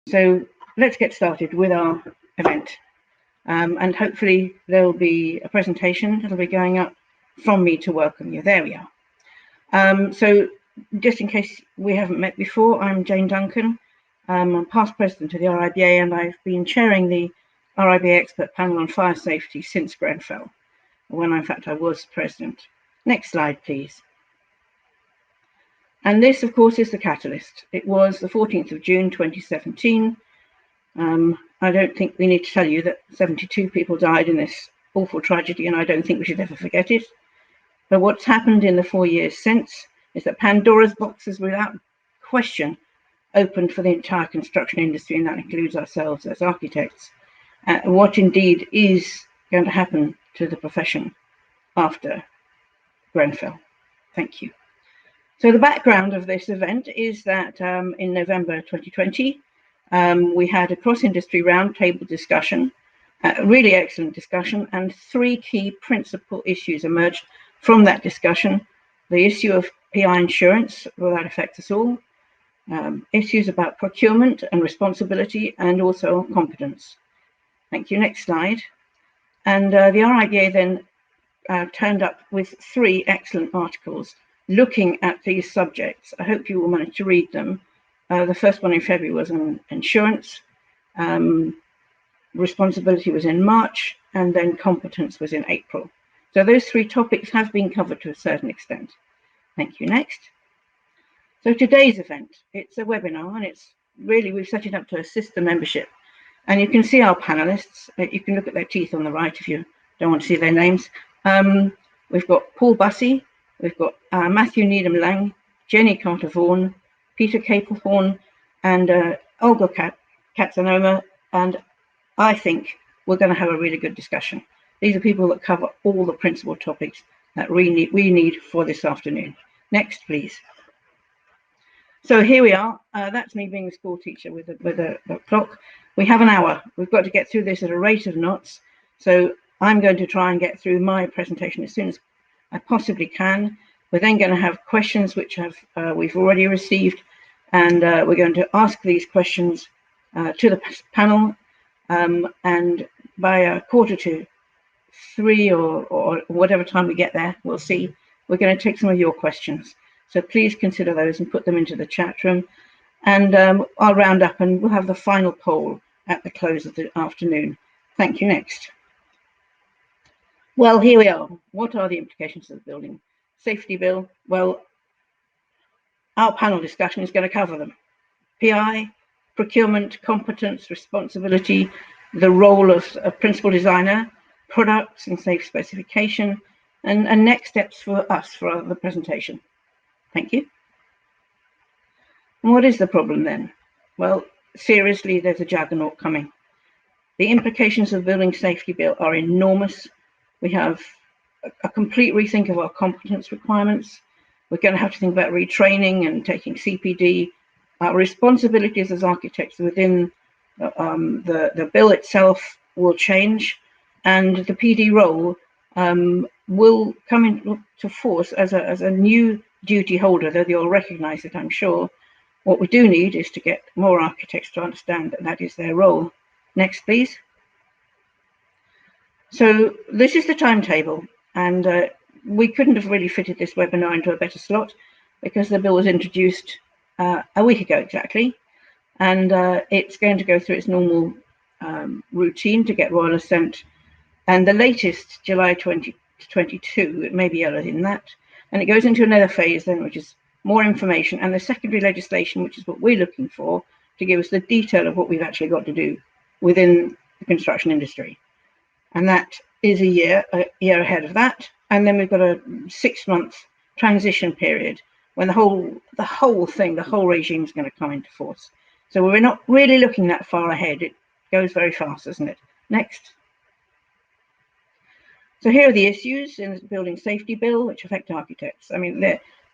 So let's get started with our event. And hopefully there'll be a presentation that'll be going up from me to welcome you. There we are. So just in case we haven't met before, I'm Jane Duncan. I'm past president of the RIBA, and I've been chairing the RIBA expert panel on fire safety since Grenfell, when in fact I was president. Next slide, please. And this, of course, is the catalyst. It was the 14th of June, 2017. I don't think we need to tell you that 72 people died in this awful tragedy, and I don't think we should ever forget it. But what's happened in the 4 years since is that Pandora's box has, without question, opened for the entire construction industry, and that includes ourselves as architects. What indeed is going to happen to the profession after Grenfell? Thank you. So the background of this event is that in November 2020, we had a cross-industry roundtable discussion, a really excellent discussion, and three key principal issues emerged from that discussion. The issue of PI insurance, will that affect us all? Issues about procurement and responsibility, and also competence. Thank you. Next slide. And the RIBA then turned up with three excellent articles looking at these subjects. I hope you will manage to read them. The first one in February was on insurance, responsibility was in March, and then competence was in April. So those three topics have been covered to a certain extent. Thank you. Next. So today's event, it's a webinar, and it's really, we've set it up to assist the membership. And you can see our panelists. You can look at their teeth on the right if you don't want to see their names. We've got Paul Bussey, we've got Matthew Needham Laing, Jenny Carter-Vaughan, Peter Caplehorn, and Olga Katsanova, and I think we're going to have a really good discussion. These are people that cover all the principal topics that we need for this afternoon. Next, please. So here we are. That's me being a school teacher with a clock. We have an hour. We've got to get through this at a rate of knots. So I'm going to try and get through my presentation as soon as I possibly can. We're then going to have questions which we've already received, and we're going to ask these questions to the panel. And by 2:45 or whatever time we get there, we'll see. We're going to take some of your questions. So please consider those and put them into the chat room. And I'll round up and we'll have the final poll at the close of the afternoon. Thank you. Next. Well, here we are. What are the implications of the Building Safety Bill? Well, our panel discussion is going to cover them. PI, procurement, competence, responsibility, the role of a principal designer, products and safe specification, and next steps for us for the presentation. Thank you. And what is the problem then? Well, seriously, there's a juggernaut coming. The implications of the Building Safety Bill are enormous. We have a complete rethink of our competence requirements. We're going to have to think about retraining and taking CPD. Our responsibilities as architects within the bill itself will change, and the PD role will come into force as a new duty holder, though you'll recognize it, I'm sure. What we do need is to get more architects to understand that that is their role. Next, please. So this is the timetable, and we couldn't have really fitted this webinar into a better slot because the bill was introduced a week ago exactly, and it's going to go through its normal routine to get royal assent, and the latest July 2022, it may be earlier than that, and it goes into another phase then, which is more information and the secondary legislation, which is what we're looking for to give us the detail of what we've actually got to do within the construction industry. And that is a year ahead of that. And then we've got a 6-month transition period when the whole regime is going to come into force. So we're not really looking that far ahead. It goes very fast, doesn't it? Next. So here are the issues in the Building Safety Bill which affect architects. I mean,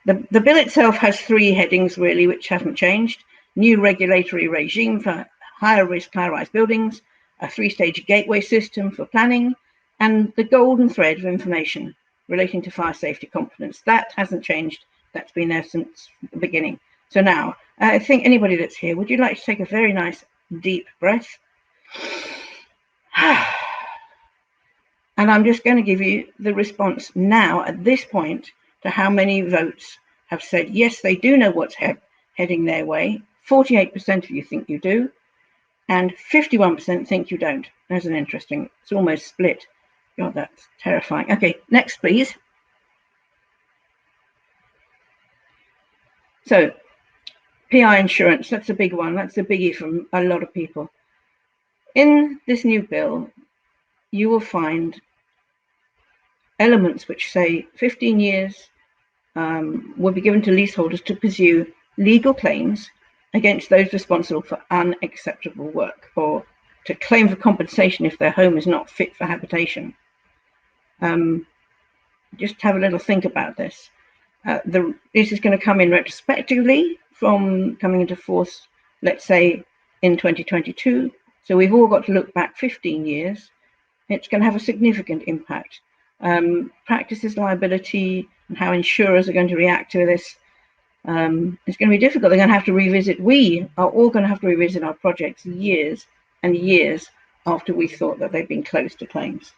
the bill itself has 3 headings really which haven't changed. New regulatory regime for higher risk high-rise buildings, a 3-stage gateway system for planning, and the golden thread of information relating to fire safety competence. That hasn't changed. That's been there since the beginning. So now, I think anybody that's here, would you like to take a very nice deep breath. And I'm just going to give you the response now at this point to how many votes have said yes, they do know what's heading their way. 48% of you think you do, and 51% think you don't. That's an interesting, it's almost split. God, that's terrifying. Okay, next, please. So, PI insurance, that's a big one. That's a biggie from a lot of people. In this new bill, you will find elements which say 15 years will be given to leaseholders to pursue legal claims against those responsible for unacceptable work, or to claim for compensation if their home is not fit for habitation. Just have a little think about this. This is going to come in retrospectively from coming into force, let's say, in 2022. So we've all got to look back 15 years. It's going to have a significant impact. Practices liability and how insurers are going to react to this. It's going to be difficult. They're going to have to revisit. We are all going to have to revisit our projects years and years after we thought that they've been closed to claims.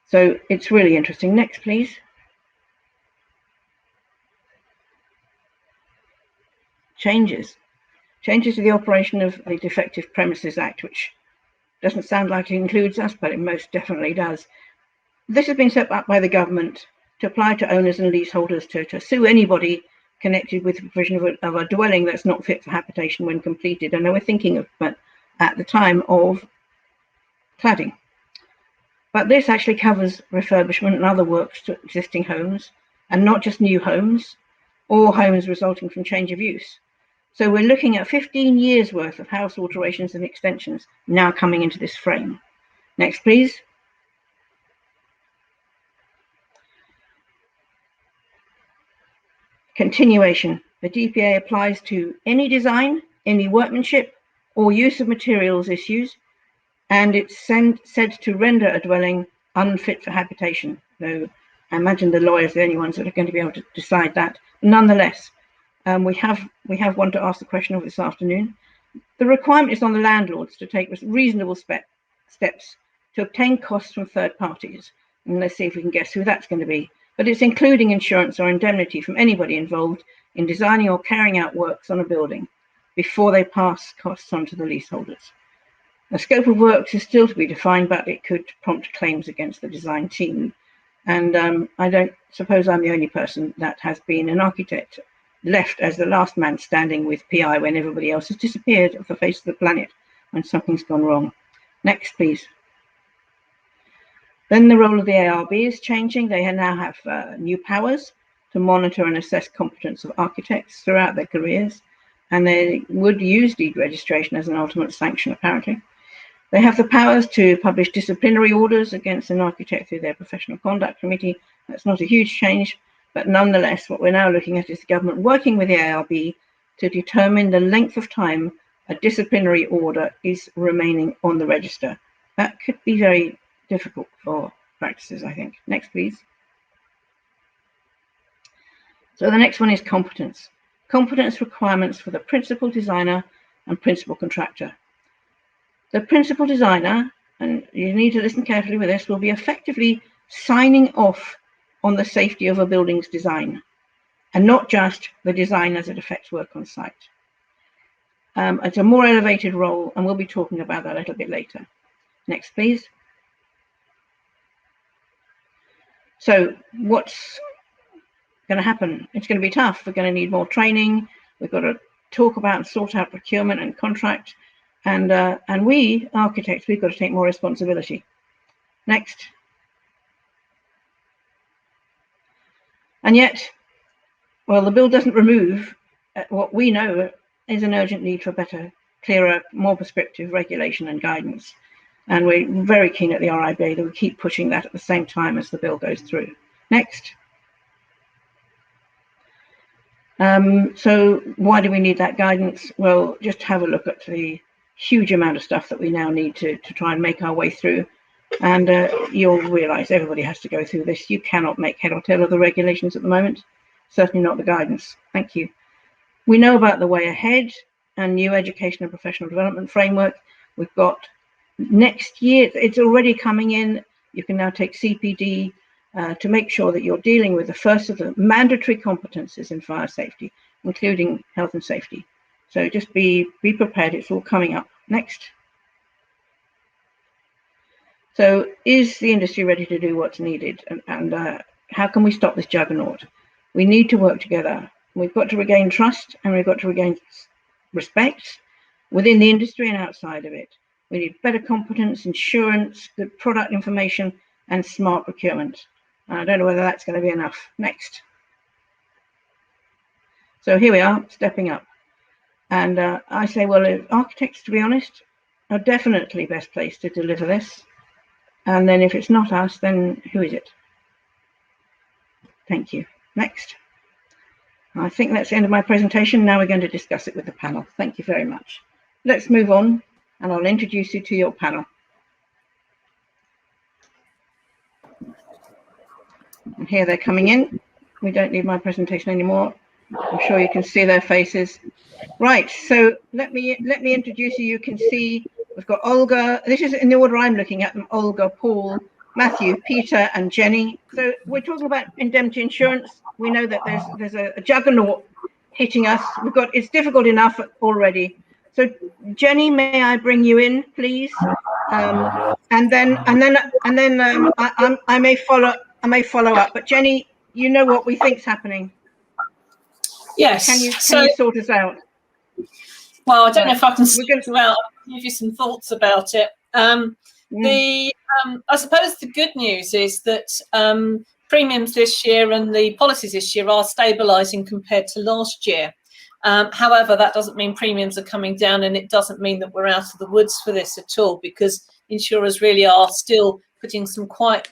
So it's really interesting. Next, please. Changes to the operation of the Defective Premises Act, which doesn't sound like it includes us, but it most definitely does. This has been set up by the government to apply to owners and leaseholders to sue anybody connected with the provision of a dwelling that's not fit for habitation when completed. And they were thinking of, at the time, of cladding. But this actually covers refurbishment and other works to existing homes, and not just new homes or homes resulting from change of use. So we're looking at 15 years worth of house alterations and extensions now coming into this frame. Next, please. Continuation. The DPA applies to any design, any workmanship, or use of materials issues, and it's said to render a dwelling unfit for habitation. So I imagine the lawyers are the only ones that are going to be able to decide that. Nonetheless, we have one to ask the question of this afternoon. The requirement is on the landlords to take reasonable steps to obtain costs from third parties. And let's see if we can guess who that's going to be. But it's including insurance or indemnity from anybody involved in designing or carrying out works on a building before they pass costs on to the leaseholders. The scope of works is still to be defined, but it could prompt claims against the design team. And I don't suppose I'm the only person that has been an architect left as the last man standing with PI when everybody else has disappeared off the face of the planet when something's gone wrong. Next, please. Then the role of the ARB is changing. They now have new powers to monitor and assess competence of architects throughout their careers, and they would use deed registration as an ultimate sanction, apparently. They have the powers to publish disciplinary orders against an architect through their professional conduct committee. That's not a huge change, but nonetheless, what we're now looking at is the government working with the ARB to determine the length of time a disciplinary order is remaining on the register. That could be very difficult for practices, I think. Next, please. So the next one is competence. Competence requirements for the principal designer and principal contractor. The principal designer, and you need to listen carefully with this, will be effectively signing off on the safety of a building's design, and not just the design as it affects work on site. It's a more elevated role, and we'll be talking about that a little bit later. Next, please. So what's going to happen? It's going to be tough. We're going to need more training. We've got to talk about and sort out procurement and contract. And we, architects, we've got to take more responsibility. Next. And yet, well, the bill doesn't remove what we know is an urgent need for better, clearer, more prescriptive regulation and guidance. And we're very keen at the RIBA that we keep pushing that at the same time as the bill goes through. Next. So why do we need that guidance? Well, just have a look at the huge amount of stuff that we now need to try and make our way through. And you'll realize everybody has to go through this. You cannot make head or tail of the regulations at the moment, certainly not the guidance. Thank you. We know about the way ahead, and new education and professional development framework. We've got next year, it's already coming in. You can now take CPD to make sure that you're dealing with the first of the mandatory competences in fire safety, including health and safety. So just be prepared, it's all coming up. Next. So is the industry ready to do what's needed? And how can we stop this juggernaut? We need to work together. We've got to regain trust, and we've got to regain respect within the industry and outside of it. We need better competence, insurance, good product information, and smart procurement. I don't know whether that's going to be enough. Next. So here we are, stepping up. And I say, well, architects, to be honest, are definitely best placed to deliver this. And then if it's not us, then who is it? Thank you. Next. I think that's the end of my presentation. Now we're going to discuss it with the panel. Thank you very much. Let's move on, and I'll introduce you to your panel. And here they're coming in. We don't need my presentation anymore. I'm sure you can see their faces. Right, so let me introduce you. You can see we've got Olga. This is in the order I'm looking at them: Olga, Paul, Matthew, Peter, and Jenny. So we're talking about indemnity insurance. We know that there's a juggernaut hitting us. It's difficult enough already. So Jenny, may I bring you in, please? And then I may follow up. But Jenny, you know what we think's happening. Yes. Can you sort us out? Well, I don't know if I can sort you out. I'll give you some thoughts about it. I suppose the good news is that premiums this year and the policies this year are stabilising compared to last year. However, that doesn't mean premiums are coming down, and it doesn't mean that we're out of the woods for this at all, because insurers really are still putting some quite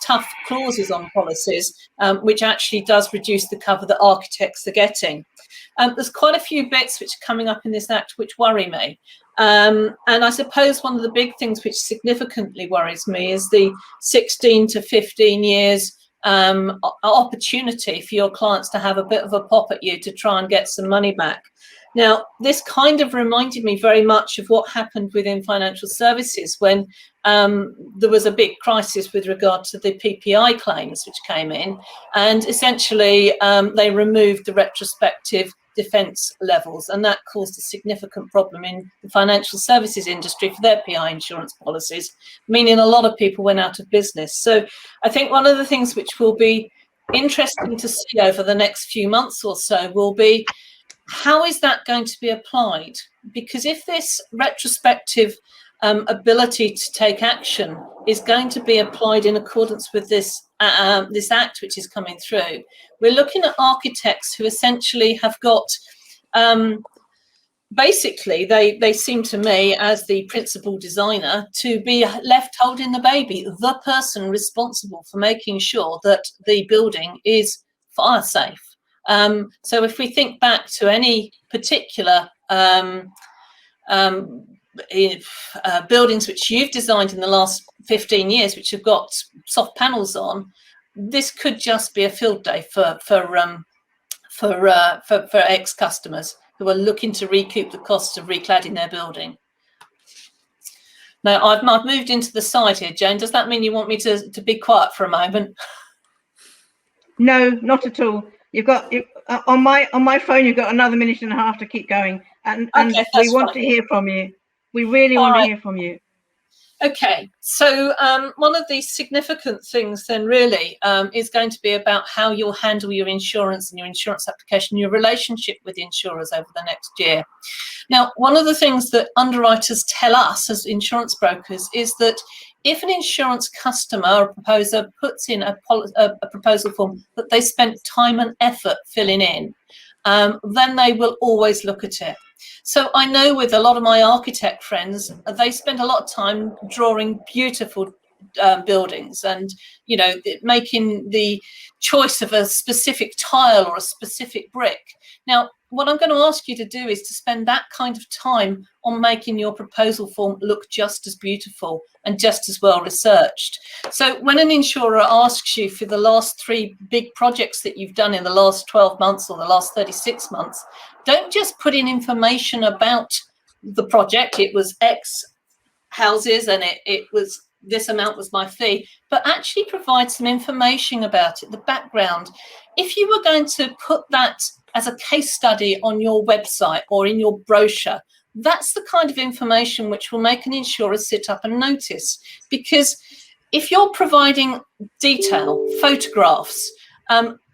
tough clauses on policies, which actually does reduce the cover that architects are getting. There's quite a few bits which are coming up in this act which worry me. And I suppose one of the big things which significantly worries me is the 16 to 15 years opportunity for your clients to have a bit of a pop at you to try and get some money back. Now, this kind of reminded me very much of what happened within financial services when there was a big crisis with regard to the PPI claims which came in, and essentially they removed the retrospective defence levels, and that caused a significant problem in the financial services industry for their PI insurance policies, meaning a lot of people went out of business. So I think one of the things which will be interesting to see over the next few months or so will be, how is that going to be applied? Because if this retrospective ability to take action is going to be applied in accordance with this act which is coming through, we're looking at architects who essentially have got basically they seem to me, as the principal designer, to be left holding the baby, the person responsible for making sure that the building is fire safe. So if we think back to any particular buildings which you've designed in the last 15 years, which have got soft panels on, this could just be a field day for ex-customers who are looking to recoup the costs of recladding their building. Now, I've moved into the side here, Jane. Does that mean you want me to be quiet for a moment? No, not at all. You've got on my phone. You've got another minute and a half to keep going, and okay, we want to hear from you. We really want to hear from you. Okay, so one of the significant things then really is going to be about how you'll handle your insurance and your insurance application, your relationship with insurers over the next year. Now, one of the things that underwriters tell us as insurance brokers is that if an insurance customer or proposer puts in a proposal form that they spent time and effort filling in, then they will always look at it. So I know with a lot of my architect friends, they spend a lot of time drawing beautiful buildings, and making the choice of a specific tile or a specific brick. Now, what I'm going to ask you to do is to spend that kind of time on making your proposal form look just as beautiful and just as well researched. So when an insurer asks you for the last 3 big projects that you've done in the last 12 months or the last 36 months, don't just put in information about the project. It was X houses and it was this amount was my fee, but actually provide some information about it, the background. If you were going to put that as a case study on your website or in your brochure, that's the kind of information which will make an insurer sit up and notice. Because if you're providing detail, photographs,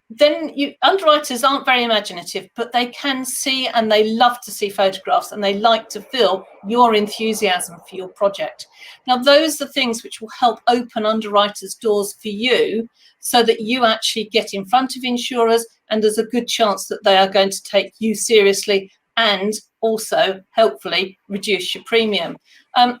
then underwriters aren't very imaginative, but they can see, and they love to see photographs, and they like to feel your enthusiasm for your project. Now, those are things which will help open underwriters' doors for you, so that you actually get in front of insurers, and there's a good chance that they are going to take you seriously and also hopefully reduce your premium.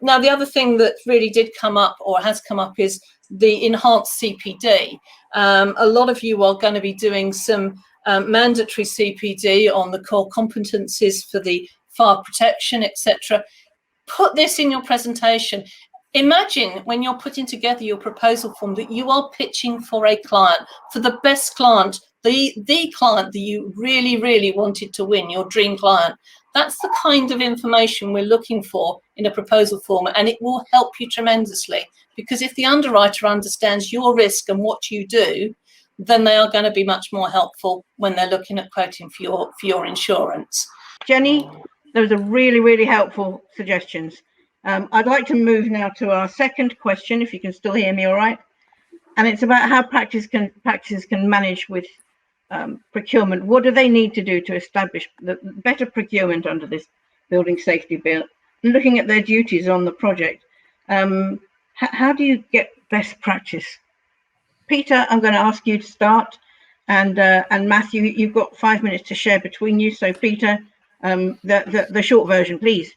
Now, the other thing that really did come up or has come up is the enhanced CPD. A lot of you are going to be doing some mandatory CPD on the core competencies for the fire protection, etc. Put this in your presentation. Imagine when you're putting together your proposal form that you are pitching for a client, for the best client, the client that you really, really wanted to win, your dream client. That's the kind of information we're looking for in a proposal form, and it will help you tremendously, because if the underwriter understands your risk and what you do, then they are going to be much more helpful when they're looking at quoting for your insurance. Jenny, those are really, really helpful suggestions. I'd like to move now to our second question, if you can still hear me all right. And it's about how practices can manage with procurement. What do they need to do to establish the better procurement under this building safety bill? And looking at their duties on the project, how do you get best practice? Peter, I'm going to ask you to start, and Matthew, you've got 5 minutes to share between you. So Peter, the short version, please.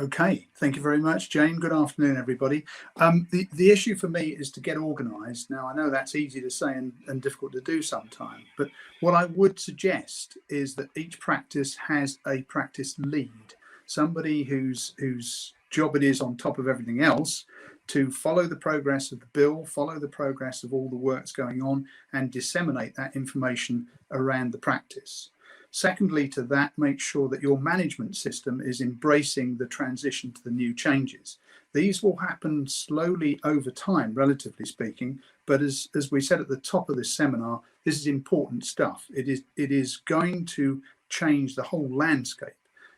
Okay, thank you very much, Jane. Good afternoon, everybody. The issue for me is to get organised. Now, I know that's easy to say and difficult to do sometimes, but what I would suggest is that each practice has a practice lead, somebody whose job it is on top of everything else to follow the progress of the bill, follow the progress of all the works going on, and disseminate that information around the practice. Secondly to that, make sure that your management system is embracing the transition to the new changes. These will happen slowly over time, relatively speaking, but as we said at the top of this seminar, this is important stuff. It is going to change the whole landscape.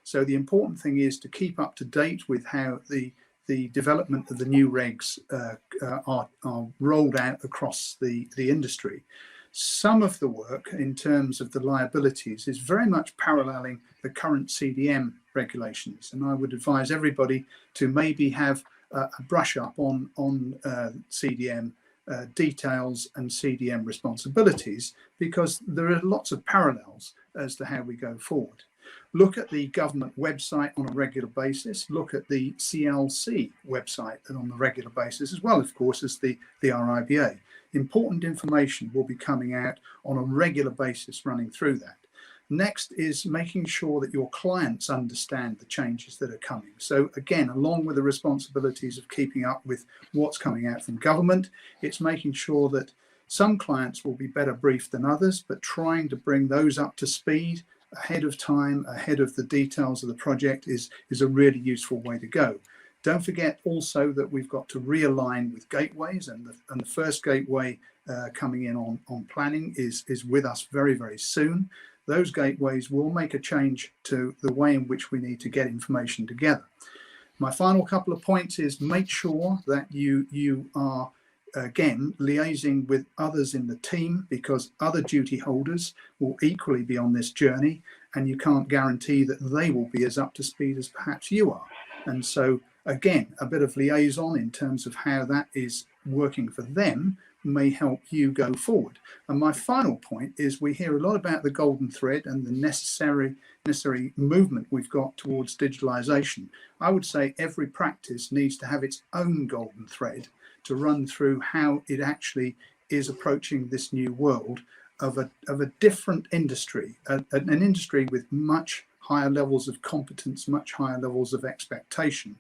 So the important thing is to keep up to date with how the development of the new regs are rolled out across the industry. Some of the work in terms of the liabilities is very much paralleling the current CDM regulations, and I would advise everybody to maybe have a brush up on CDM details and CDM responsibilities, because there are lots of parallels as to how we go forward. Look at the government website on a regular basis. Look at the CLC website on a regular basis, as well, of course, as the RIBA. Important information will be coming out on a regular basis running through that. Next is making sure that your clients understand the changes that are coming. So again, along with the responsibilities of keeping up with what's coming out from government, it's making sure that some clients will be better briefed than others, but trying to bring those up to speed ahead of time, ahead of the details of the project is a really useful way to go. Don't forget also that we've got to realign with gateways, and the first gateway coming in on planning is with us very, very soon. Those gateways will make a change to the way in which we need to get information together. My final couple of points is make sure that you are, again, liaising with others in the team, because other duty holders will equally be on this journey, and you can't guarantee that they will be as up to speed as perhaps you are. And so, again, a bit of liaison in terms of how that is working for them may help you go forward. And my final point is we hear a lot about the golden thread and the necessary movement we've got towards digitalization. I would say every practice needs to have its own golden thread to run through how it actually is approaching this new world of a different industry, an industry with much higher levels of competence, much higher levels of expectation.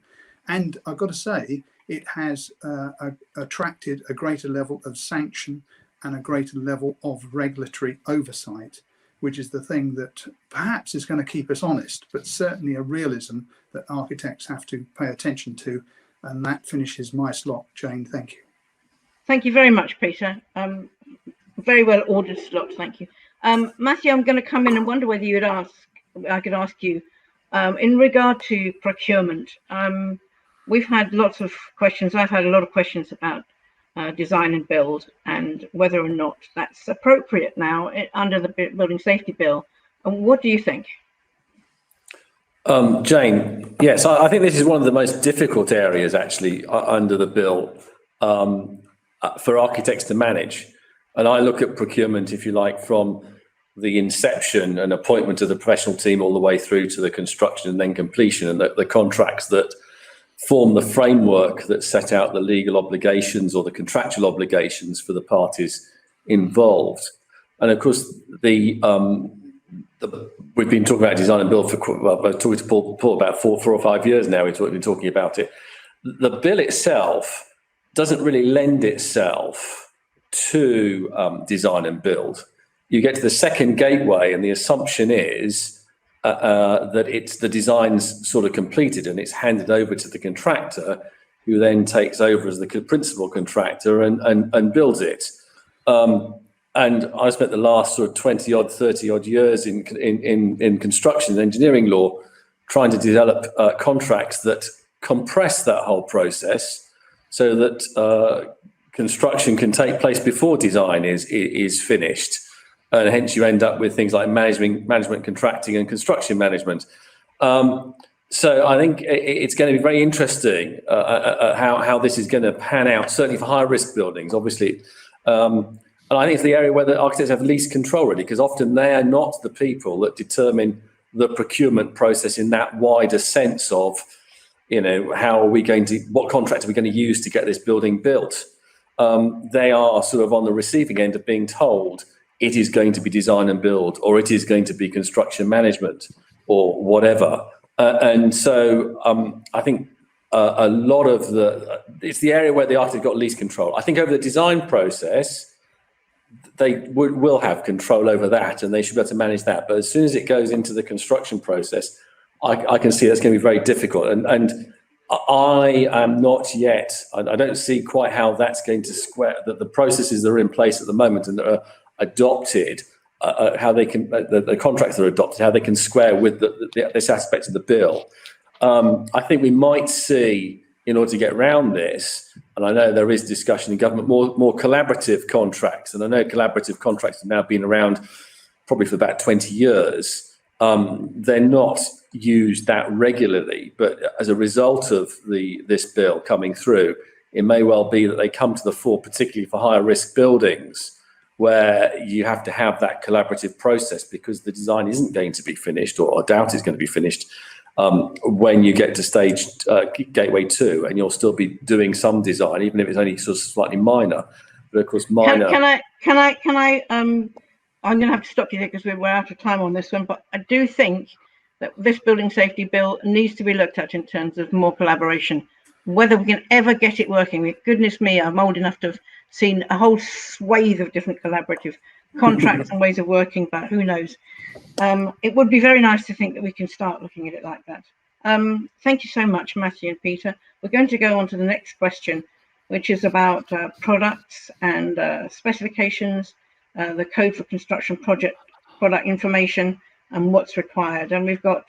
And I've got to say, it has attracted a greater level of sanction and a greater level of regulatory oversight, which is the thing that perhaps is going to keep us honest, but certainly a realism that architects have to pay attention to. And that finishes my slot. Jane, thank you. Thank you very much, Peter. Very well ordered slot, thank you. Matthew, I'm going to come in and wonder whether I could ask you, in regard to procurement, we've had lots of questions. I've had a lot of questions about design and build and whether or not that's appropriate now under the Building Safety Bill. And what do you think? Jane, yes, I think this is one of the most difficult areas actually under the bill for architects to manage. And I look at procurement, if you like, from the inception and appointment of the professional team all the way through to the construction and then completion, and the contracts that form the framework that set out the legal obligations or the contractual obligations for the parties involved. And of course, we've been talking about design and build for, well, I was talking to Paul about four or 5 years now. We've been talking about it. The bill itself doesn't really lend itself to design and build. You get to the second gateway, and the assumption is that it's the design's sort of completed and it's handed over to the contractor, who then takes over as the principal contractor and builds it. And I spent the last sort of 20 odd, 30 odd years in construction and engineering law trying to develop contracts that compress that whole process so that construction can take place before design is finished. And hence you end up with things like management contracting and construction management. So I think it's going to be very interesting how this is going to pan out, certainly for high risk buildings, obviously. And I think it's the area where the architects have least control, really, because often they are not the people that determine the procurement process in that wider sense of, you know, what contract are we going to use to get this building built? They are sort of on the receiving end of being told it is going to be design and build, or it is going to be construction management, or whatever. And so I think a lot of it's the area where the architect got least control. I think over the design process, they will have control over that, and they should be able to manage that. But as soon as it goes into the construction process, I can see that's going to be very difficult. And I am not yet, I don't see quite how that's going to square, that the processes that are in place at the moment and that are adopted, how they can, the contracts that are adopted, how they can square with this aspect of the bill. I think we might see, in order to get around this, and I know there is discussion in government, more collaborative contracts. And I know collaborative contracts have now been around probably for about 20 years. They're not used that regularly, but as a result of this bill coming through, it may well be that they come to the fore, particularly for higher risk buildings, where you have to have that collaborative process because the design isn't going to be finished, or I doubt it's going to be finished, when you get to stage gateway 2, and you'll still be doing some design, even if it's only sort of slightly minor. But of course, minor. Can I? I'm going to have to stop you there because we're out of time on this one. But I do think that this building safety bill needs to be looked at in terms of more collaboration. Whether we can ever get it working, goodness me, I'm old enough to have seen a whole swathe of different collaborative contracts and ways of working, but who knows? It would be very nice to think that we can start looking at it like that. Thank you so much, Matthew and Peter. We're going to go on to the next question, which is about products and specifications, the code for construction product information, and what's required. And we've got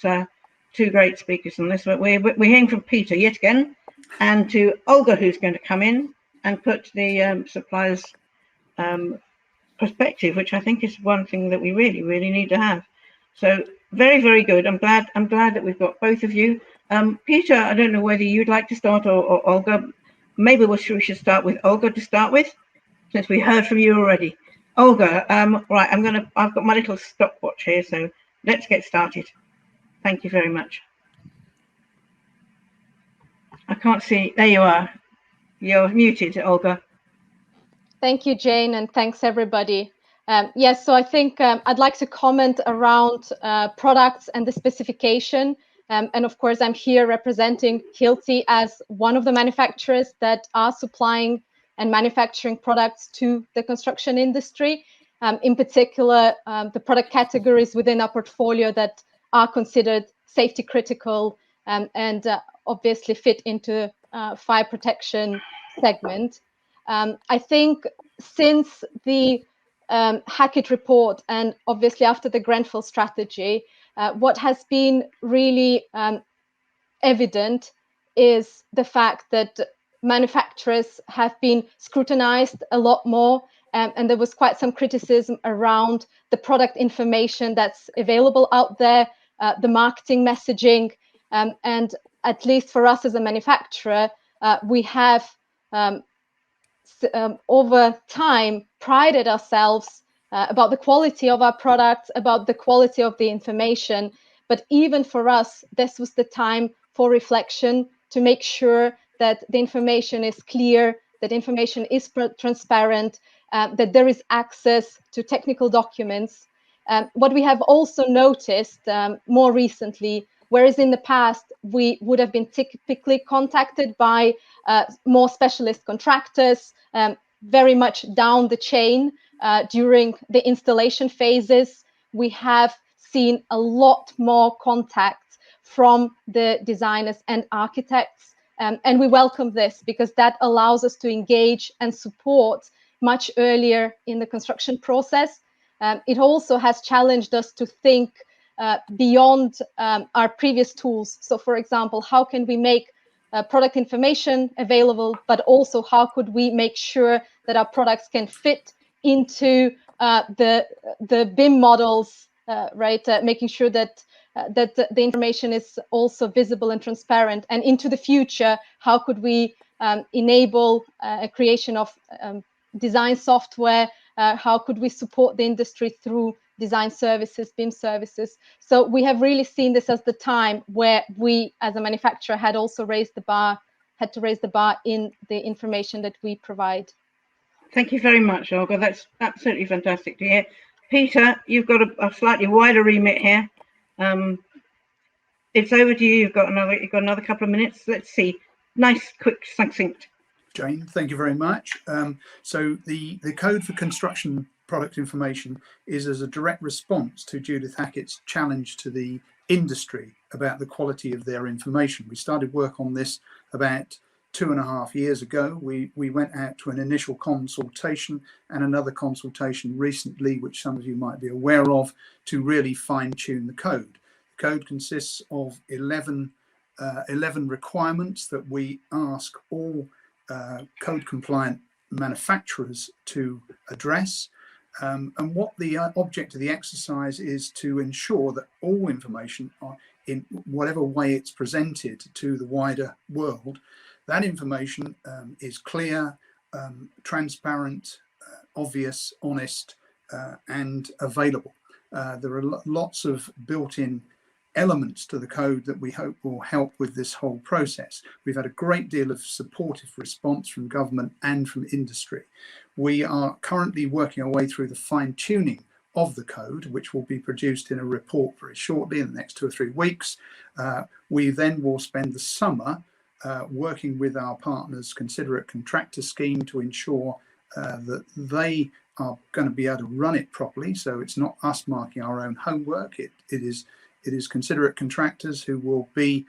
two great speakers on this. We're hearing from Peter yet again, and to Olga, who's going to come in and put the supplier's perspective, which I think is one thing that we really, really need to have. So very, very good. I'm glad that we've got both of you. Peter, I don't know whether you'd like to start or Olga. Maybe we should start with Olga to start with, since we heard from you already. Olga, right, I've got my little stopwatch here, so let's get started. Thank you very much. I can't see, there you are. You're muted, Olga. Thank you, Jane, and thanks everybody. Yes, so I think I'd like to comment around products and the specification. And of course, I'm here representing Hilti as one of the manufacturers that are supplying and manufacturing products to the construction industry. In particular, the product categories within our portfolio that are considered safety critical and obviously fit into fire protection segment. I think since the Hackett report and obviously after the Grenfell strategy, what has been really evident is the fact that manufacturers have been scrutinized a lot more, and there was quite some criticism around the product information that's available out there, the marketing messaging, and at least for us as a manufacturer, we have over time prided ourselves about the quality of our products, about the quality of the information. But even for us, this was the time for reflection to make sure that the information is clear, that information is transparent, that there is access to technical documents. What we have also noticed more recently, whereas in the past we would have been typically contacted by more specialist contractors, very much down the chain during the installation phases, we have seen a lot more contact from the designers and architects. And we welcome this because that allows us to engage and support much earlier in the construction process. It also has challenged us to think beyond our previous tools. So, for example, how can we make product information available, but also how could we make sure that our products can fit into the BIM models, right? Making sure that the information is also visible and transparent. And into the future, how could we enable a creation of design software? How could we support the industry through design services, BIM services? So we have really seen this as the time where we, as a manufacturer, had also raised the bar, had to raise the bar in the information that we provide. Thank you very much, Olga. That's absolutely fantastic to hear. Peter, you've got a slightly wider remit here. It's over to you. You've got another couple of minutes. Let's see. Nice, quick, succinct. Jane, thank you very much. So the Code for Construction Product Information is as a direct response to Judith Hackett's challenge to the industry about the quality of their information. We started work on this about 2.5 years ago. We went out to an initial consultation and another consultation recently, which some of you might be aware of, to really fine-tune the code. The code consists of 11 requirements that we ask all code compliant manufacturers to address, and what the object of the exercise is to ensure that all information, in whatever way it's presented to the wider world, that information is clear, transparent, obvious, honest, and available. There are lots of built-in elements to the code that we hope will help with this whole process. We've had a great deal of supportive response from government and from industry. We are currently working our way through the fine-tuning of the code, which will be produced in a report very shortly in the next 2 or 3 weeks. We then will spend the summer working with our partners, Considerate Contractor Scheme, to ensure that they are going to be able to run it properly. So it's not us marking our own homework. It is Considerate Contractors who will be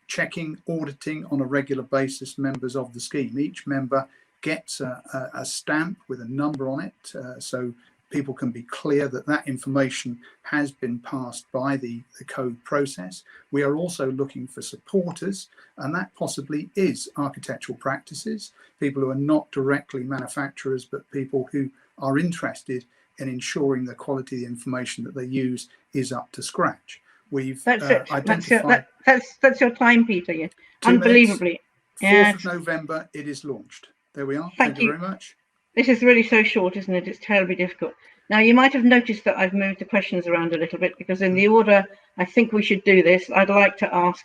checking, auditing on a regular basis members of the scheme. Each member gets a stamp with a number on it, so people can be clear that that information has been passed by the code process. We are also looking for supporters, and that possibly is architectural practices, people who are not directly manufacturers, but people who are interested in ensuring the quality of the information that they use is up to scratch. We've identified... That's your time, Peter. Yeah. Unbelievably. 4th of November, it is launched. There we are. Thank you very much. This is really so short, isn't it? It's terribly difficult. Now, you might have noticed that I've moved the questions around a little bit, because in the order I think we should do this, I'd like to ask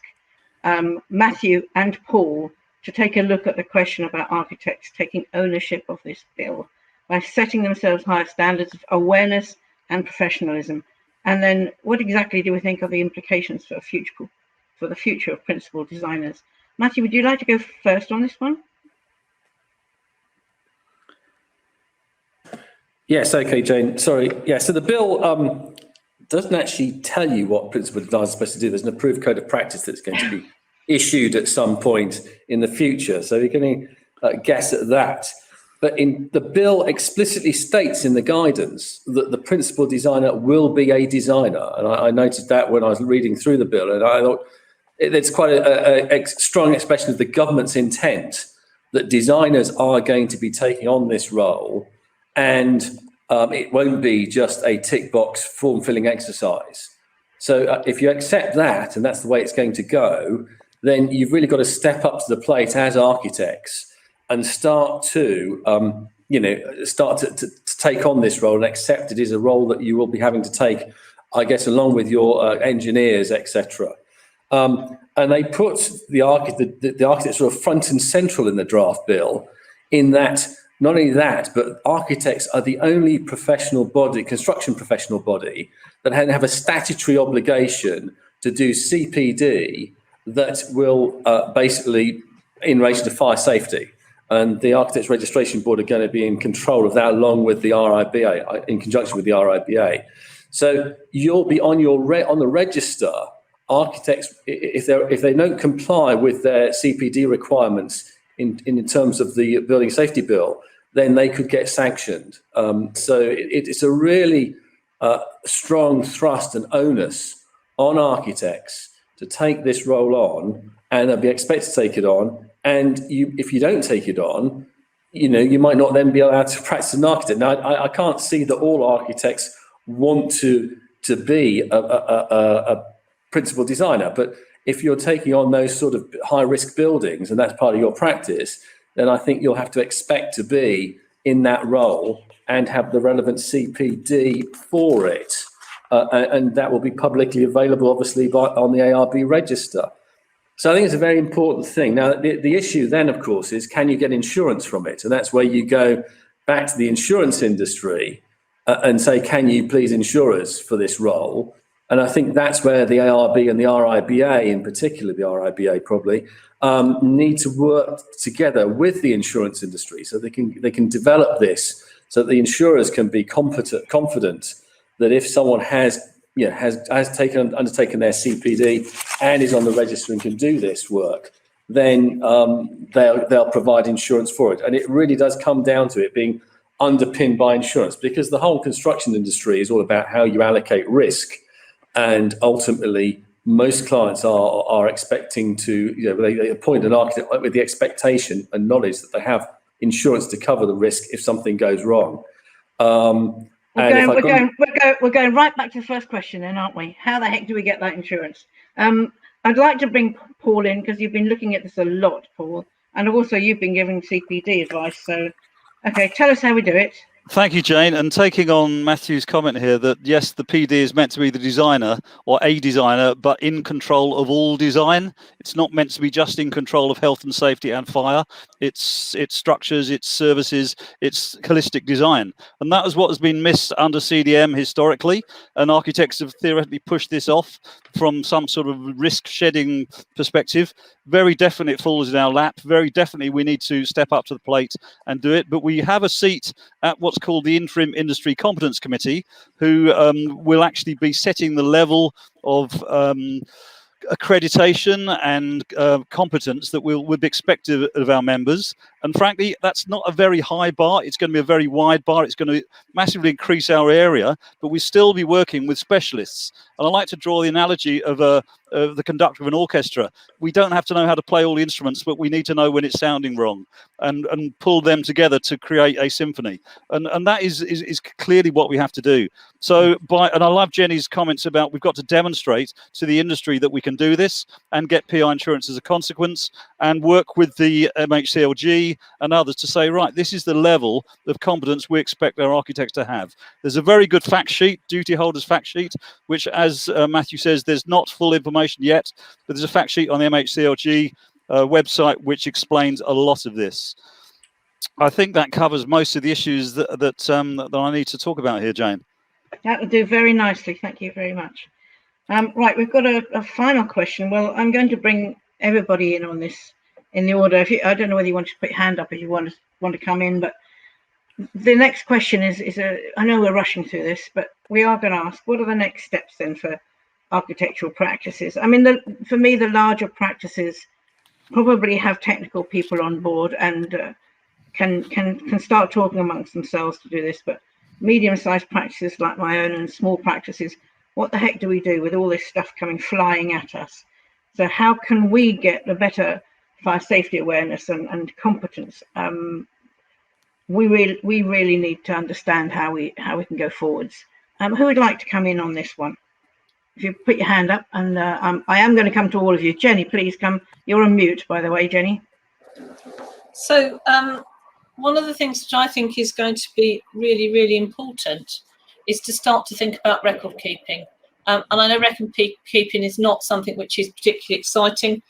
Matthew and Paul to take a look at the question about architects taking ownership of this bill by setting themselves higher standards of awareness and professionalism? And then what exactly do we think are the implications for the future of principal designers? Matthew, would you like to go first on this one? Yes, okay, Jane. Sorry. Yeah, so the bill doesn't actually tell you what principal designers are supposed to do. There's an approved code of practice that's going to be issued at some point in the future. So you're going to guess at that. But the bill explicitly states in the guidance that the principal designer will be a designer. And I noticed that when I was reading through the bill, and I thought it's quite a strong expression of the government's intent that designers are going to be taking on this role, and it won't be just a tick box form filling exercise. So if you accept that, and that's the way it's going to go, then you've really got to step up to the plate as architects and start to, take on this role and accept it is a role that you will be having to take, I guess, along with your engineers, etc. And they put the architects sort of front and central in the draft bill, in that not only that, but architects are the only professional body, construction professional body, that have a statutory obligation to do CPD that will basically, in relation to fire safety. And the Architects Registration Board are going to be in control of that, along with the RIBA, in conjunction with the RIBA. So you'll be on the register. Architects, if they don't comply with their CPD requirements in terms of the Building Safety Bill, then they could get sanctioned. So it's a really strong thrust and onus on architects to take this role on, and they'll be expected to take it on. And if you don't take it on, you might not then be allowed to practice as an architect. Now, I can't see that all architects want to be a principal designer, but if you're taking on those sort of high risk buildings and that's part of your practice, then I think you'll have to expect to be in that role and have the relevant CPD for it. And that will be publicly available, obviously, on the ARB register. So I think it's a very important thing. Now, the issue then, of course, is can you get insurance from it? And that's where you go back to the insurance industry and say, can you please insure us for this role? And I think that's where the ARB and the RIBA, in particular the RIBA probably, need to work together with the insurance industry so they can develop this so that the insurers can be confident that if someone has undertaken their CPD and is on the register and can do this work, then they'll provide insurance for it. And it really does come down to it being underpinned by insurance, because the whole construction industry is all about how you allocate risk. And ultimately, most clients are expecting to, they appoint an architect with the expectation and knowledge that they have insurance to cover the risk if something goes wrong. We're going right back to the first question then, aren't we? How the heck do we get that insurance? I'd like to bring Paul in, because you've been looking at this a lot, Paul, and also you've been giving CPD advice. So, okay, tell us how we do it. Thank you, Jane. And taking on Matthew's comment here that, yes, the PD is meant to be the designer or a designer, but in control of all design. It's not meant to be just in control of health and safety and fire. It's structures, it's services, it's holistic design. And that is what has been missed under CDM historically. And architects have theoretically pushed this off from some sort of risk shedding perspective. Very definitely it falls in our lap. Very definitely we need to step up to the plate and do it. But we have a seat at what's called the Interim Industry Competence Committee, who will actually be setting the level of accreditation and competence that will be expected of our members. And frankly, that's not a very high bar. It's going to be a very wide bar. It's going to massively increase our area, but we still be working with specialists. And I like to draw the analogy of the conductor of an orchestra. We don't have to know how to play all the instruments, but we need to know when it's sounding wrong and pull them together to create a symphony. And that is clearly what we have to do. So and I love Jenny's comments about we've got to demonstrate to the industry that we can do this and get PI insurance as a consequence, and work with the MHCLG and others to say, right, this is the level of competence we expect our architects to have. There's a very good fact sheet, duty holders fact sheet, which, as Matthew says, there's not full information yet, but there's a fact sheet on the MHCLG website which explains a lot of this. I think that covers most of the issues that I need to talk about here, Jane. That will do very nicely. Thank you very much. Right, we've got a final question. Well, I'm going to bring everybody in on this in the order. I don't know whether you want to put your hand up if you want to come in, but the next question is I know we're rushing through this, but we are going to ask, what are the next steps then for architectural practices? I mean, for me, the larger practices probably have technical people on board and can start talking amongst themselves to do this, but medium-sized practices like my own and small practices, what the heck do we do with all this stuff coming flying at us? So how can we get a better fire safety awareness and competence? We really need to understand how we can go forwards. Who would like to come in on this one? If you put your hand up, and I am going to come to all of you. Jenny, please come. You're on mute, by the way, Jenny. So one of the things which I think is going to be really, really important is to start to think about record keeping. And I know record keeping is not something which is particularly exciting,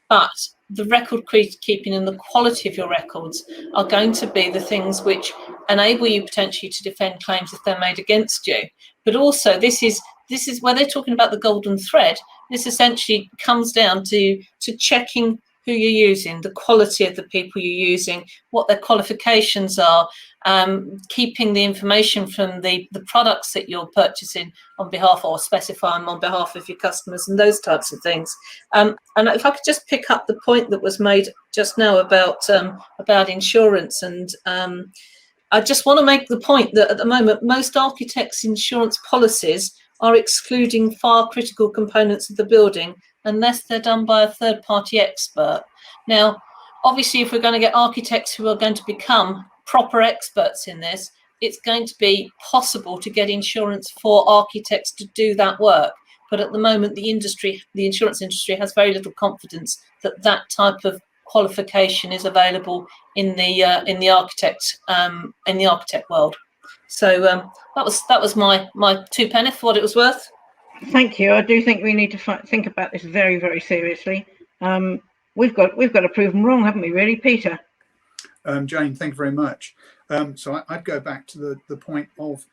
but the record keeping and the quality of your records are going to be the things which enable you potentially to defend claims if they're made against you. But also this is where they're talking about the golden thread. This essentially comes down to checking who you're using, the quality of the people you're using, what their qualifications are, keeping the information from the products that you're purchasing on behalf or specifying on behalf of your customers and those types of things. And if I could just pick up the point that was made just now about insurance, and I just want to make the point that at the moment, most architects' insurance policies are excluding fire critical components of the building unless they're done by a third-party expert. Now, obviously, if we're going to get architects who are going to become proper experts in this, it's going to be possible to get insurance for architects to do that work. But at the moment, the insurance industry has very little confidence that that type of qualification is available in the architect world. So that was my 2 pence for what it was worth. Thank you. I do think we need to think about this very, very seriously. We've got to prove them wrong, haven't we, really, Peter? Jane, thank you very much. So I'd go back to the point of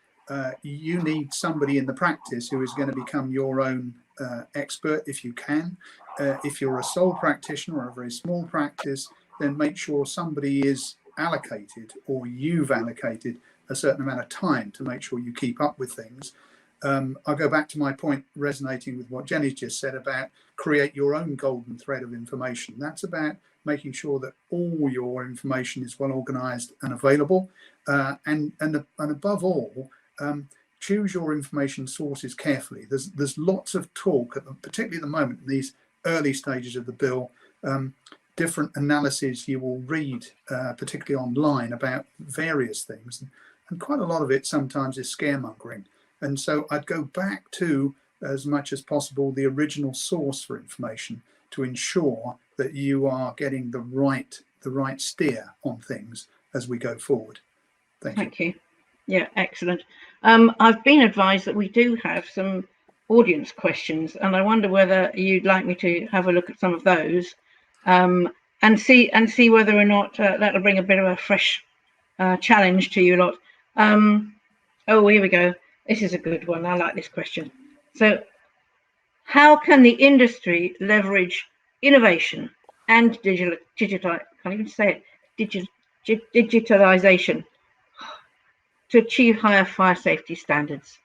you need somebody in the practice who is going to become your own expert if you can. If you're a sole practitioner or a very small practice, then make sure somebody is allocated or you've allocated a certain amount of time to make sure you keep up with things. I'll go back to my point resonating with what Jenny's just said about create your own golden thread of information. That's about making sure that all your information is well organized and available. And above all, choose your information sources carefully. There's lots of talk, particularly at the moment, in these early stages of the bill, different analyses you will read, particularly online, about various things. And quite a lot of it sometimes is scaremongering. And so I'd go back to, as much as possible, the original source for information to ensure that you are getting the right steer on things as we go forward. Thank you. Yeah, excellent. I've been advised that we do have some audience questions, and I wonder whether you'd like me to have a look at some of those and see whether or not that'll bring a bit of a fresh challenge to you lot. Oh, here we go. This is a good one. I like this question. So, how can the industry leverage innovation and digitalization to achieve higher fire safety standards?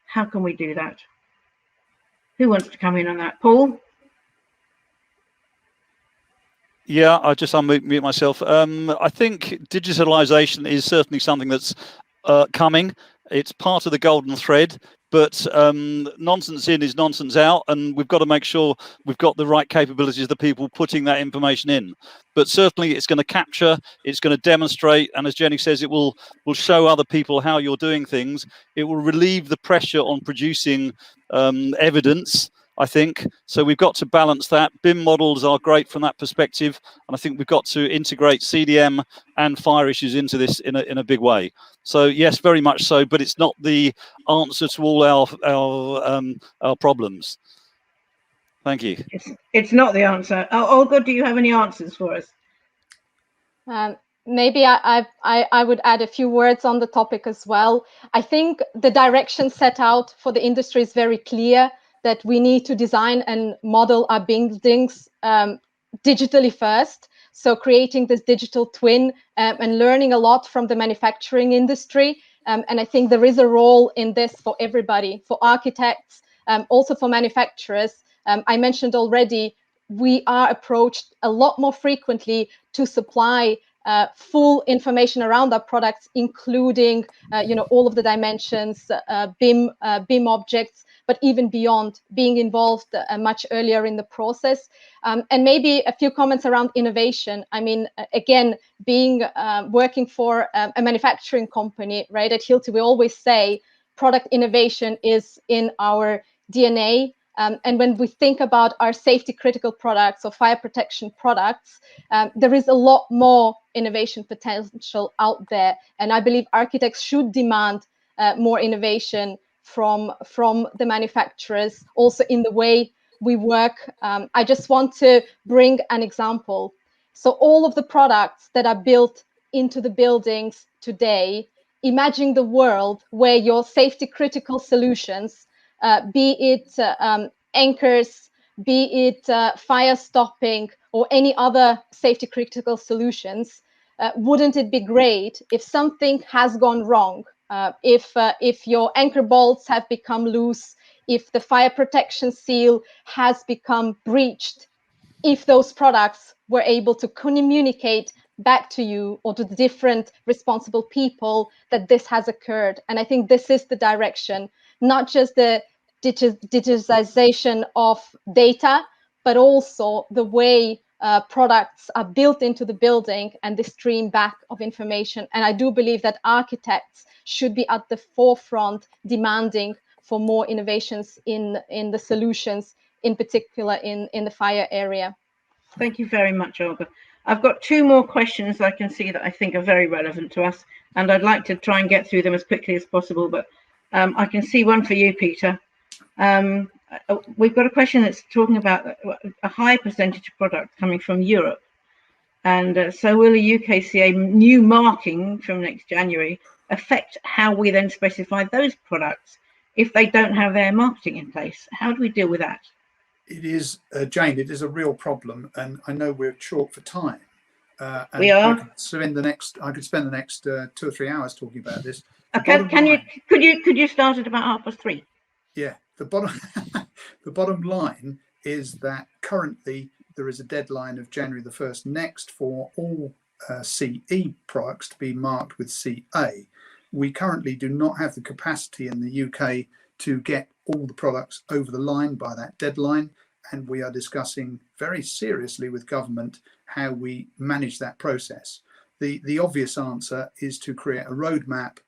How can we do that? Who wants to come in on that? Paul? Yeah, I'll just unmute myself. I think digitalization is certainly something that's coming. It's part of the golden thread, but nonsense in is nonsense out, and we've got to make sure we've got the right capabilities of the people putting that information in. But certainly it's going to capture, it's going to demonstrate, and as Jenny says, it will show other people how you're doing things. It will relieve the pressure on producing evidence, I think. So we've got to balance that. BIM models are great from that perspective, and I think we've got to integrate CDM and fire issues into this in a big way. So yes, very much so, but it's not the answer to all our problems. Thank you. It's not the answer. Olga, do you have any answers for us? Maybe I would add a few words on the topic as well. I think the direction set out for the industry is very clear, that we need to design and model our buildings digitally first. So creating this digital twin and learning a lot from the manufacturing industry. And I think there is a role in this for everybody, for architects, also for manufacturers. I mentioned already, we are approached a lot more frequently to supply full information around our products, including all of the dimensions, BIM objects, but even beyond, being involved much earlier in the process. And maybe a few comments around innovation. I mean, again, working for a manufacturing company, right? At Hilti, we always say product innovation is in our DNA. And when we think about our safety critical products or fire protection products, there is a lot more innovation potential out there. And I believe architects should demand more innovation from the manufacturers, also in the way we work. I just want to bring an example. So all of the products that are built into the buildings today, imagine the world where your safety critical solutions, be it anchors, be it fire stopping or any other safety critical solutions, wouldn't it be great if something has gone wrong? If your anchor bolts have become loose, if the fire protection seal has become breached, if those products were able to communicate back to you or to the different responsible people that this has occurred. And I think this is the direction, not just the digitization of data, but also the way products are built into the building and the stream back of information. And I do believe that architects should be at the forefront demanding for more innovations in the solutions, in particular in the fire area. Thank you very much, Olga. I've got two more questions I can see that I think are very relevant to us, and I'd like to try and get through them as quickly as possible, but I can see one for you, Peter. We've got a question that's talking about a high percentage of products coming from Europe. And so will the UKCA new marking from next January affect how we then specify those products if they don't have their marketing in place? How do we deal with that? It is, Jane, it is a real problem, and I know we're short for time. And we are. I could spend the next 2 or 3 hours talking about this. Could you start at about 3:30? Yeah, the bottom line is that currently there is a deadline of January the 1st next for all CE products to be marked with CA. We currently do not have the capacity in the UK to get all the products over the line by that deadline, and we are discussing very seriously with government how we manage that process. The obvious answer is to create a roadmap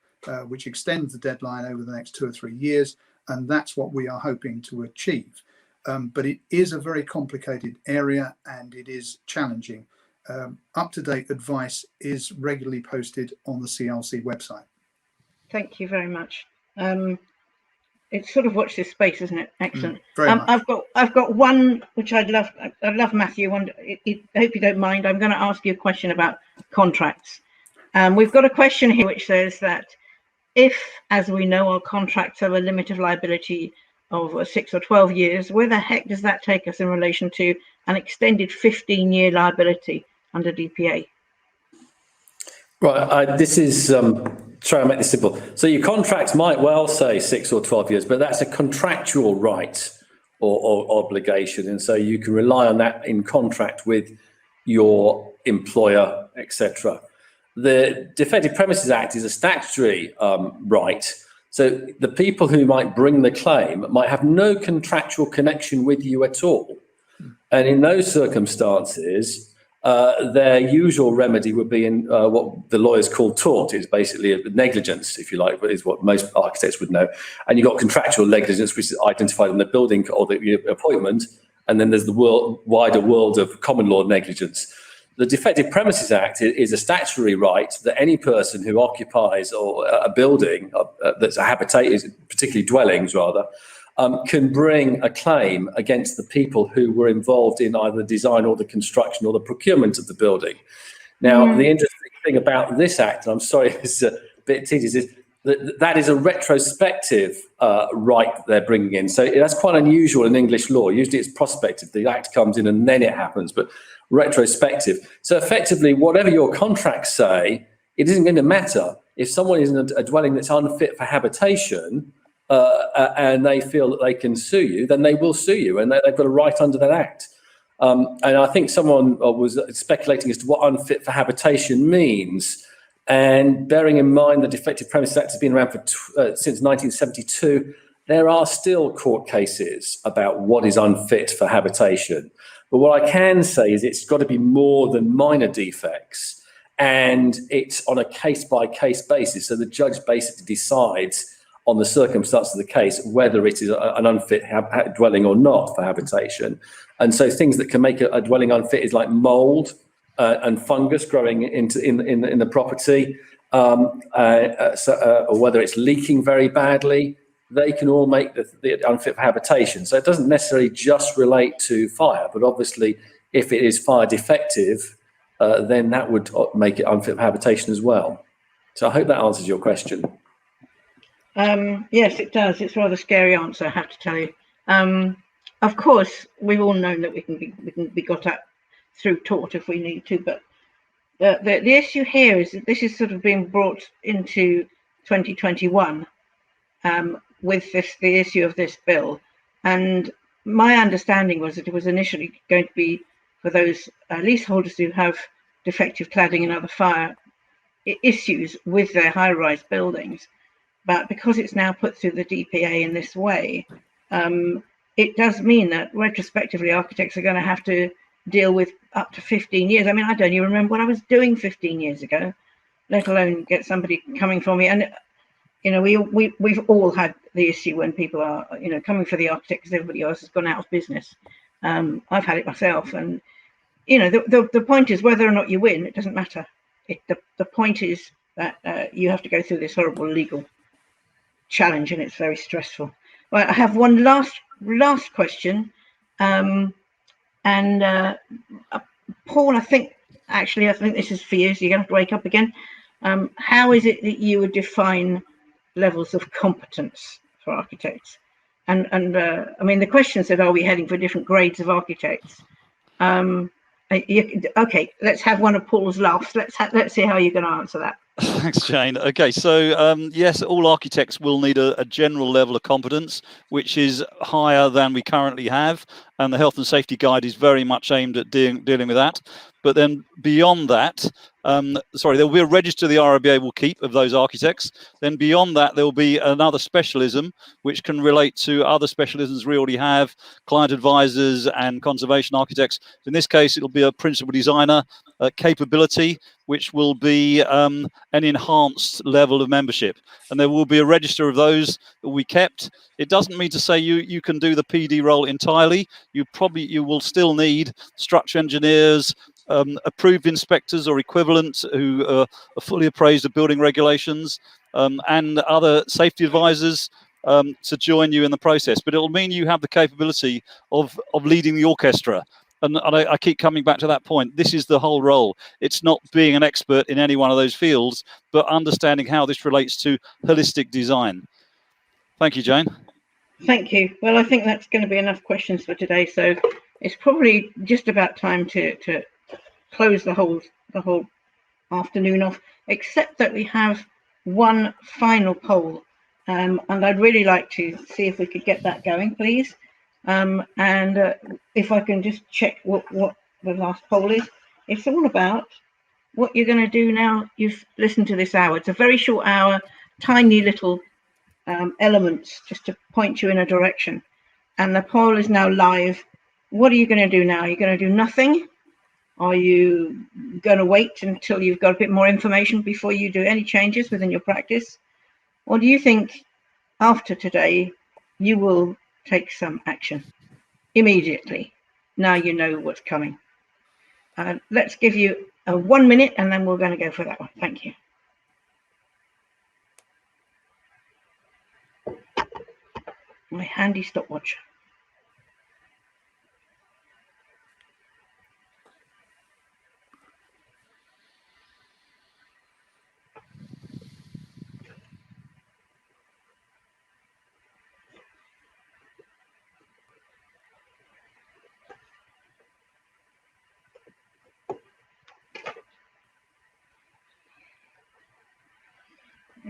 which extends the deadline over the next 2 or 3 years, and that's what we are hoping to achieve. But it is a very complicated area and it is challenging. Up-to-date advice is regularly posted on the CLC website. Thank you very much. It's sort of watch this space, isn't it? Excellent. Very much. I've got one which I'd love Matthew. I hope you don't mind. I'm going to ask you a question about contracts. We've got a question here which says that if, as we know, our contracts have a limit of liability of 6 or 12 years, where the heck does that take us in relation to an extended 15-year liability under DPA? Right, this is, try and make this simple. So your contracts might well say 6 or 12 years, but that's a contractual right or obligation. And so you can rely on that in contract with your employer, etc. The Defective Premises Act is a statutory right. So the people who might bring the claim might have no contractual connection with you at all. And in those circumstances, their usual remedy would be in what the lawyers call tort. It's basically a negligence, if you like, is what most architects would know. And you've got contractual negligence, which is identified in the building or the appointment. And then there's the wider world of common law negligence. The Defective Premises Act is a statutory right that any person who occupies or a building that's a habitat, particularly dwellings rather, can bring a claim against the people who were involved in either the design or the construction or the procurement of the building. Now, the interesting thing about this act, and I'm sorry it's a bit tedious, is that is a retrospective right that they're bringing in. So that's quite unusual in English law. Usually it's prospective. The act comes in and then it happens, but retrospective. So effectively, whatever your contracts say, it isn't going to matter. If someone is in a dwelling that's unfit for habitation and they feel that they can sue you, then they will sue you, and they've got a right under that act. And I think someone was speculating as to what unfit for habitation means. And bearing in mind the Defective Premises Act has been around since 1972, there are still court cases about what is unfit for habitation. But what I can say is it's got to be more than minor defects, and it's on a case-by-case basis. So the judge basically decides on the circumstance of the case whether it is an unfit dwelling or not for habitation. And so things that can make a dwelling unfit is like mold and fungus growing in the property, or whether it's leaking very badly. They can all make the unfit for habitation. So it doesn't necessarily just relate to fire, but obviously if it is fire defective, then that would make it unfit for habitation as well. So I hope that answers your question. Yes, it does. It's a rather scary answer, I have to tell you. Of course, we've all known that we can be got at through tort if we need to, but the issue here is that this is sort of being brought into 2021 with the issue of this bill. And my understanding was that it was initially going to be for those leaseholders who have defective cladding and other fire issues with their high-rise buildings. But because it's now put through the DPA in this way, it does mean that retrospectively architects are going to have to deal with up to 15 years. I mean, I don't even remember what I was doing 15 years ago, let alone get somebody coming for me. And, you know, we've all had the issue when people are, you know, coming for the architect because everybody else has gone out of business. I've had it myself. And, you know, the point is whether or not you win, it doesn't matter. The point is that you have to go through this horrible legal challenge, and it's very stressful. Well, I have one last question, and Paul, I think this is for you, so you're gonna have to wake up again. How is it that you would define levels of competence for architects? And I mean, the question said, are we heading for different grades of architects? Okay, let's have one of Paul's laughs. Let's see how you're going to answer that. Thanks, Jane. Okay, so yes, all architects will need a general level of competence, which is higher than we currently have, and the Health and Safety Guide is very much aimed at dealing with that. But then beyond that, there will be a register the RIBA will keep of those architects. Then beyond that, there will be another specialism which can relate to other specialisms we already have, client advisors and conservation architects. In this case, it'll be a principal designer capability, which will be an enhanced level of membership. And there will be a register of those that we kept. It doesn't mean to say you can do the PD role entirely. You will still need structure engineers, approved inspectors or equivalent who are fully appraised of building regulations, and other safety advisors to join you in the process. But it will mean you have the capability of leading the orchestra. And I keep coming back to that point. This is the whole role. It's not being an expert in any one of those fields, but understanding how this relates to holistic design. Thank you, Jane. Thank you. Well, I think that's going to be enough questions for today. So it's probably just about time to close the whole afternoon off, except that we have one final poll. And I'd really like to see if we could get that going, please. And if I can just check what the last poll is. It's all about what you're going to do now you've listened to this hour. It's a very short hour, tiny little elements just to point you in a direction. And the poll is now live. What are you going to do now? Are you going to do nothing? Are you going to wait until you've got a bit more information before you do any changes within your practice? Or do you think after today you will take some action immediately? Now you know what's coming. Let's give you 1 minute and then we're going to go for that one. Thank you. my handy stopwatch.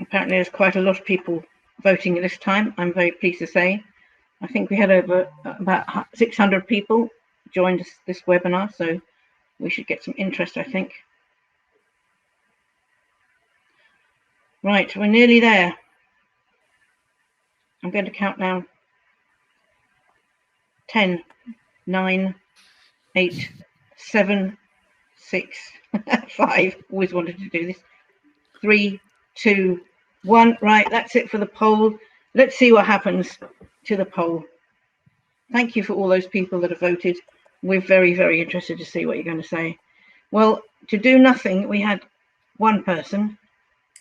Apparently there's quite a lot of people voting this time, I'm very pleased to say. I think we had over about 600 people joined this webinar, so we should get some interest, I think. Right, we're nearly there. I'm going to count now. 10, 9, 8, 7, 6, 5. Always wanted to do this. 3, 2, 1. Right, that's it for the poll. Let's see what happens to the poll. Thank you for all those people that have voted. We're very, very interested to see what you're going to say. Well, to do nothing, we had one person.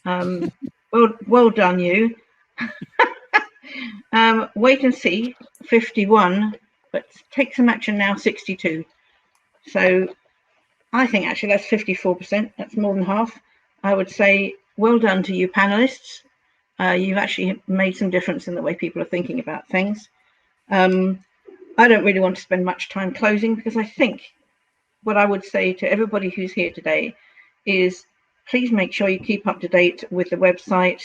Well done, you. Wait and see, 51, but take some action now, 62. So I think actually that's 54%. That's more than half. I would say well done to you panelists. You've actually made some difference in the way people are thinking about things. I don't really want to spend much time closing, because I think what I would say to everybody who's here today is please make sure you keep up to date with the website.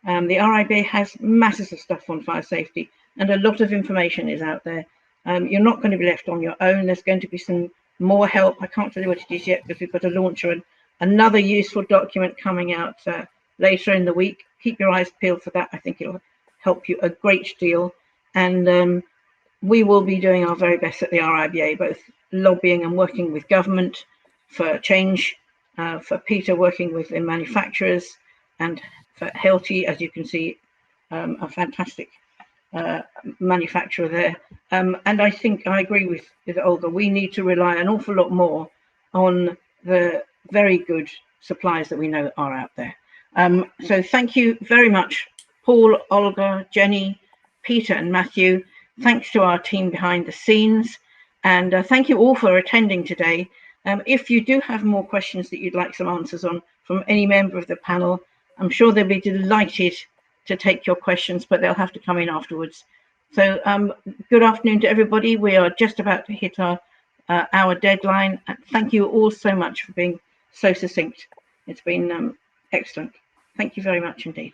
The RIBA has masses of stuff on fire safety, and a lot of information is out there. You're not going to be left on your own. There's going to be some more help. I can't tell you what it is yet, because we've got a launcher and another useful document coming out later in the week. Keep your eyes peeled for that. I think it'll help you a great deal. And we will be doing our very best at the RIBA, both lobbying and working with government for change, for Peter working with the manufacturers, and for Helty, as you can see, a fantastic manufacturer there. And I think I agree with Olga. We need to rely an awful lot more on the very good suppliers that we know are out there. So thank you very much, Paul, Olga, Jenny, Peter and Matthew. Thanks to our team behind the scenes. And thank you all for attending today. If you do have more questions that you'd like some answers on from any member of the panel, I'm sure they'll be delighted to take your questions, but they'll have to come in afterwards. So good afternoon to everybody. We are just about to hit our deadline. And thank you all so much for being so succinct. It's been excellent. Thank you very much indeed.